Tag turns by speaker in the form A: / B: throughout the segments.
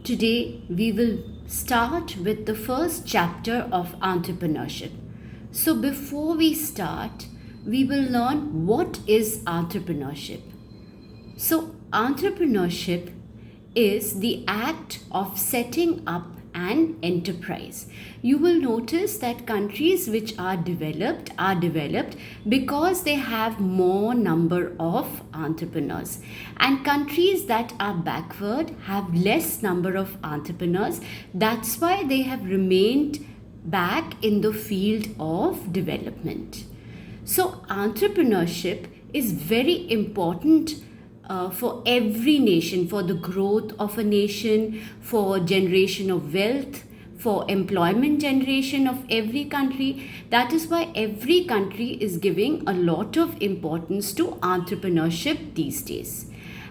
A: Today we will start with the first chapter of entrepreneurship. So before we start, we will learn what is entrepreneurship. So entrepreneurship is the act of setting up an enterprise. You will notice that countries which are developed because they have more number of entrepreneurs, and countries that are backward have less number of entrepreneurs. That's why they have remained back in the field of development. So entrepreneurship is very important for every nation, for the growth of a nation, for generation of wealth, for employment generation of every country. That is why every country is giving a lot of importance to entrepreneurship these days.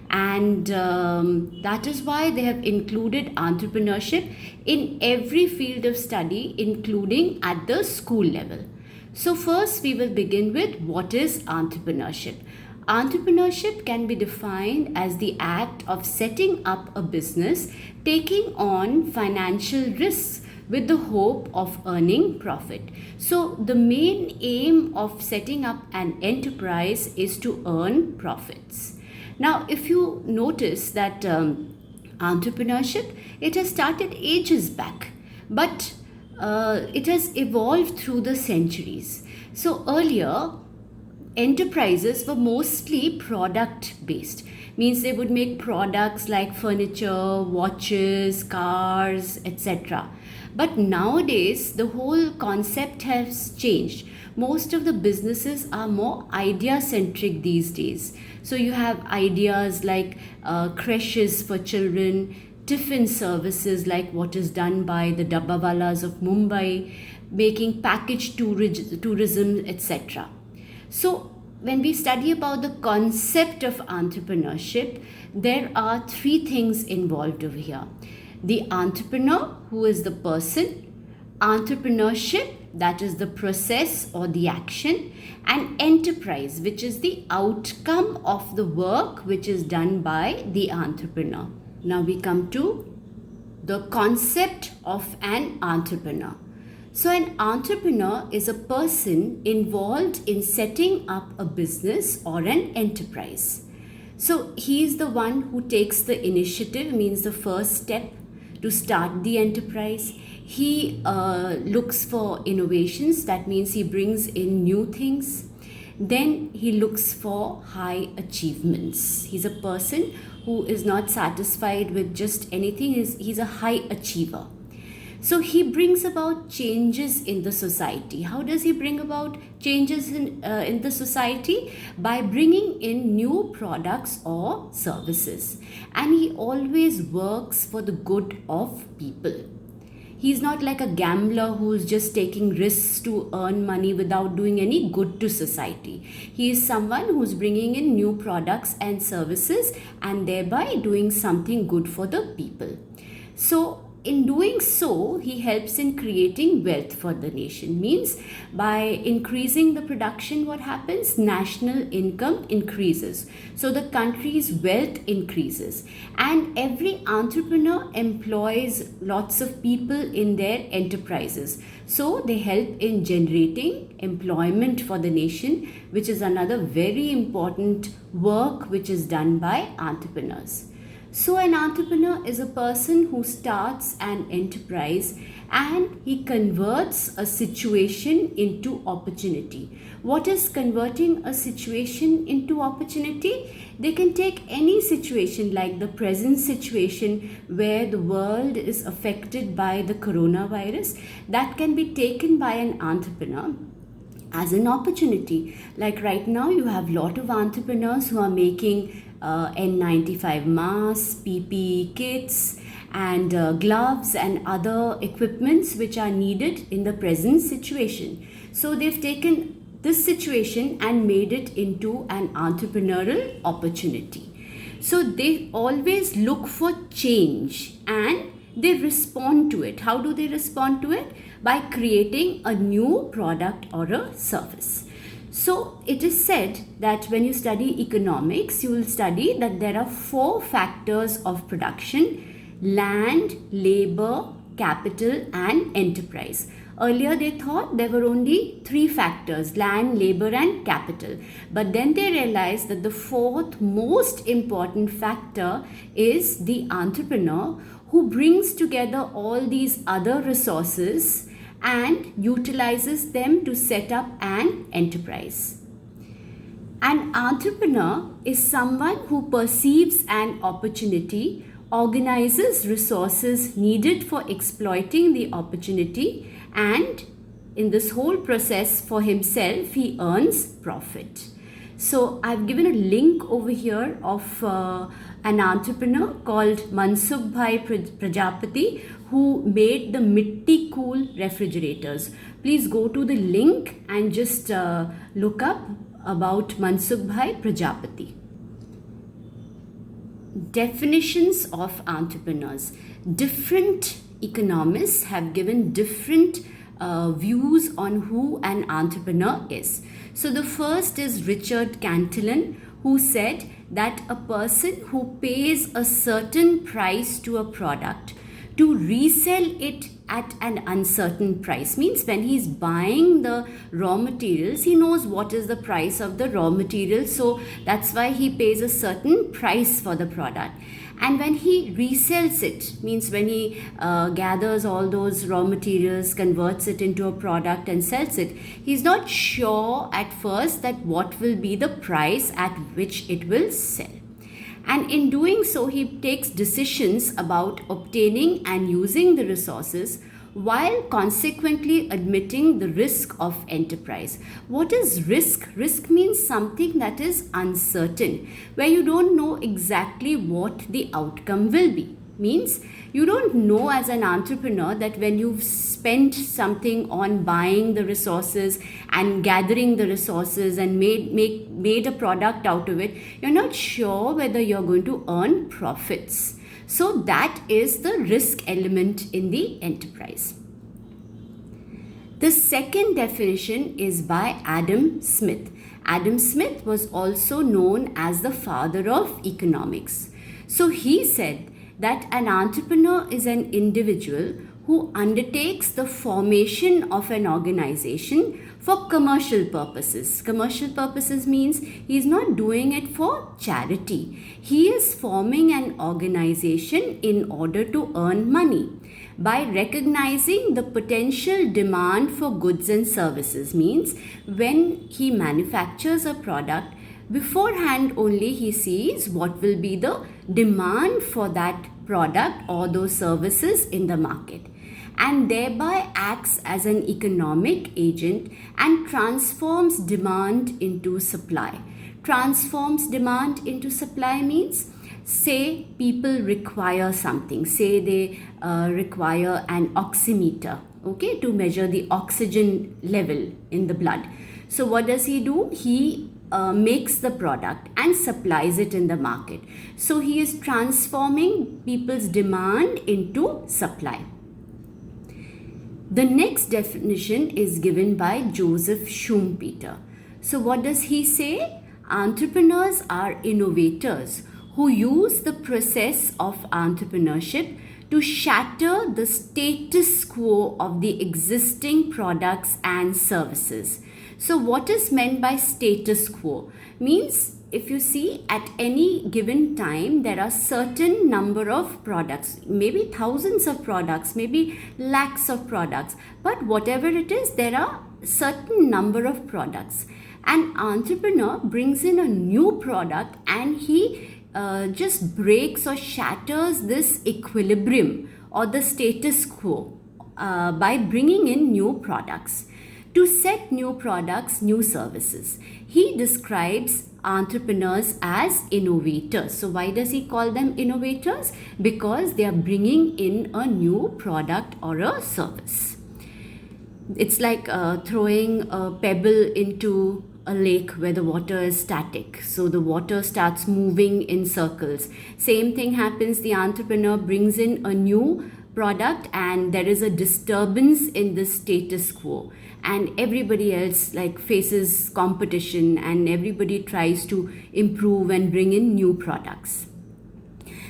A: And that is why they have included entrepreneurship in every field of study, including at the school level. So first we will begin with what is entrepreneurship. Entrepreneurship can be defined as the act of setting up a business, taking on financial risks with the hope of earning profit. So the main aim of setting up an enterprise is to earn profits. Now, if you notice that entrepreneurship, it has started ages back, but it has evolved through the centuries. So earlier, enterprises were mostly product based, means they would make products like furniture, watches, cars, etc. But nowadays the whole concept has changed. Most of the businesses are more idea centric these days. So you have ideas like creches for children, tiffin services like what is done by the Dabbawalas of Mumbai, making package tourism, etc. So when we study about the concept of entrepreneurship, there are three things involved over here. The entrepreneur, who is the person, entrepreneurship, that is the process or the action, and enterprise, which is the outcome of the work which is done by the entrepreneur. Now we come to the concept of an entrepreneur. So an entrepreneur is a person involved in setting up a business or an enterprise. So he is the one who takes the initiative, means the first step to start the enterprise. He looks for innovations, that means he brings in new things. Then he looks for high achievements. He's a person who is not satisfied with just anything, he's a high achiever. So he brings about changes in the society. How does he bring about changes in the society? By bringing in new products or services. And he always works for the good of people. He's not like a gambler who's just taking risks to earn money without doing any good to society. He is someone who's bringing in new products and services and thereby doing something good for the people. So in doing so, he helps in creating wealth for the nation. Means by increasing the production, what happens? National income increases. So the country's wealth increases. And every entrepreneur employs lots of people in their enterprises. So they help in generating employment for the nation, which is another very important work which is done by entrepreneurs. So an entrepreneur is a person who starts an enterprise and he converts a situation into opportunity. What is converting a situation into opportunity? They can take any situation like the present situation where the world is affected by the coronavirus. That can be taken by an entrepreneur as an opportunity. Like right now you have a lot of entrepreneurs who are making N95 masks, PPE kits and gloves and other equipments which are needed in the present situation. So they've taken this situation and made it into an entrepreneurial opportunity. So they always look for change and they respond to it. How do they respond to it? By creating a new product or a service. So it is said that when you study economics, you will study that there are 4 factors of production. land, labor, capital, and enterprise. Earlier they thought there were only three factors: land, labor, and capital. But then they realized that the fourth most important factor is the entrepreneur, who brings together all these other resources and utilizes them to set up an enterprise. An entrepreneur is someone who perceives an opportunity, organizes resources needed for exploiting the opportunity, and in this whole process for himself, he earns profit. So I've given a link over here of an entrepreneur called Mansukh Bhai Prajapati, who made the Mitti Cool refrigerators. Please go to the link and just look up about Mansukh Bhai Prajapati. Definitions of entrepreneurs. Different economists have given different views on who an entrepreneur is. So the first is Richard Cantillon, who said that a person who pays a certain price to a product to resell it at an uncertain price. Means when he's buying the raw materials, he knows what is the price of the raw material, so that's why he pays a certain price for the product. And when he resells it, means when he gathers all those raw materials, converts it into a product and sells it, he's not sure at first that what will be the price at which it will sell. And in doing so, he takes decisions about obtaining and using the resources while consequently admitting the risk of enterprise. What is risk? Risk means something that is uncertain, where you don't know exactly what the outcome will be. Means you don't know as an entrepreneur that when you've spent something on buying the resources and gathering the resources and made a product out of it, you're not sure whether you're going to earn profits. So that is the risk element in the enterprise. The second definition is by Adam Smith. Adam Smith was also known as the father of economics. So he said that an entrepreneur is an individual who undertakes the formation of an organization for commercial purposes. Commercial purposes means he is not doing it for charity. He is forming an organization in order to earn money by recognizing the potential demand for goods and services. Means when he manufactures a product, beforehand only he sees what will be the demand for that product or those services in the market, and thereby acts as an economic agent and transforms demand into supply. Transforms demand into supply means, say people require something, say they require an oximeter, okay, to measure the oxygen level in the blood. So what does he do? He makes the product and supplies it in the market. So he is transforming people's demand into supply. The next definition is given by Joseph Schumpeter. So what does he say? Entrepreneurs are innovators who use the process of entrepreneurship to shatter the status quo of the existing products and services. So what is meant by status quo? Means if you see at any given time, there are certain number of products, maybe thousands of products, maybe lakhs of products, but whatever it is, there are certain number of products. An entrepreneur brings in a new product and he just breaks or shatters this equilibrium or the status quo by bringing in new products. To set new products, new services. He describes entrepreneurs as innovators. So why does he call them innovators? Because they are bringing in a new product or a service. It's like throwing a pebble into a lake where the water is static. So the water starts moving in circles. Same thing happens. The entrepreneur brings in a new product and there is a disturbance in the status quo, and everybody else like faces competition and everybody tries to improve and bring in new products.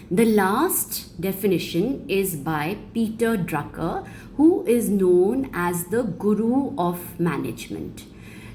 A: The last definition is by Peter Drucker, who is known as the guru of management.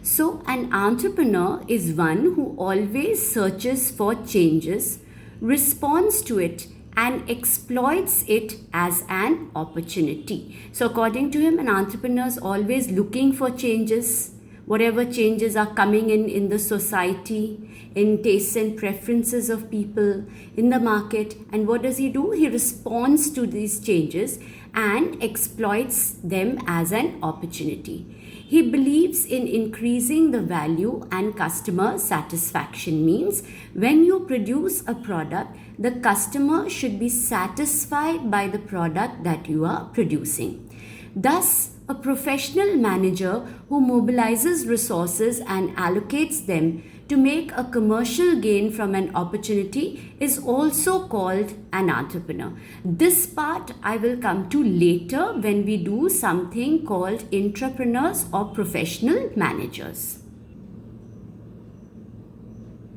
A: So, an entrepreneur is one who always searches for changes, responds to it, and exploits it as an opportunity. So, according to him, an entrepreneur is always looking for changes, whatever changes are coming in the society, in tastes and preferences of people, in the market. And what does he do? He responds to these changes and exploits them as an opportunity. He believes in increasing the value and customer satisfaction. Means when you produce a product, the customer should be satisfied by the product that you are producing. Thus, a professional manager who mobilizes resources and allocates them to make a commercial gain from an opportunity is also called an entrepreneur. This part I will come to later when we do something called intrapreneurs or professional managers.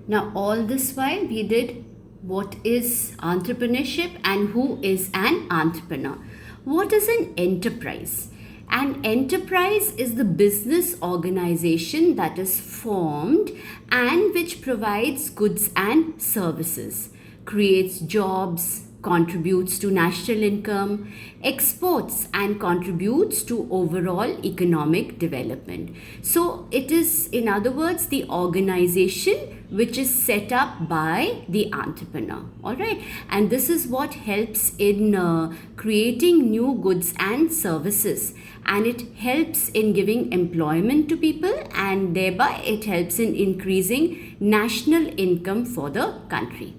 A: Now, all this while we did what is entrepreneurship and who is an entrepreneur. What is an enterprise? An enterprise is the business organization that is formed and which provides goods and services, creates jobs, contributes to national income, exports and contributes to overall economic development. So it is, in other words, the organization which is set up by the entrepreneur. All right, and this is what helps in creating new goods and services, and it helps in giving employment to people, and thereby it helps in increasing national income for the country.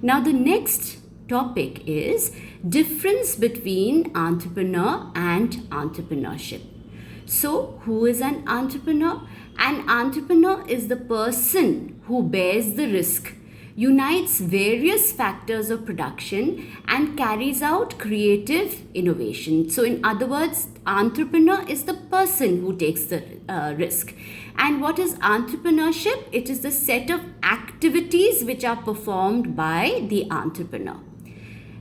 A: Now the next topic is difference between entrepreneur and entrepreneurship. So, who is an entrepreneur? An entrepreneur is the person who bears the risk, unites various factors of production, and carries out creative innovation. So, in other words, entrepreneur is the person who takes the risk. And what is entrepreneurship? It is the set of activities which are performed by the entrepreneur.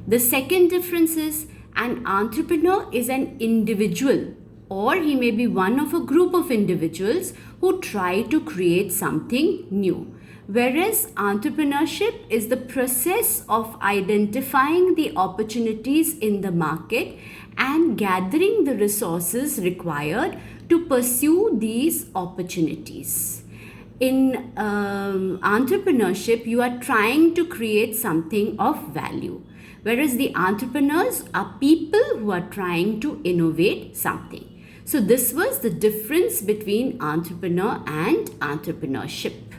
A: The second difference is an entrepreneur is an individual, or he may be one of a group of individuals who try to create something new. Whereas entrepreneurship is the process of identifying the opportunities in the market and gathering the resources required to pursue these opportunities. In entrepreneurship, you are trying to create something of value, whereas the entrepreneurs are people who are trying to innovate something. So this was the difference between entrepreneur and entrepreneurship.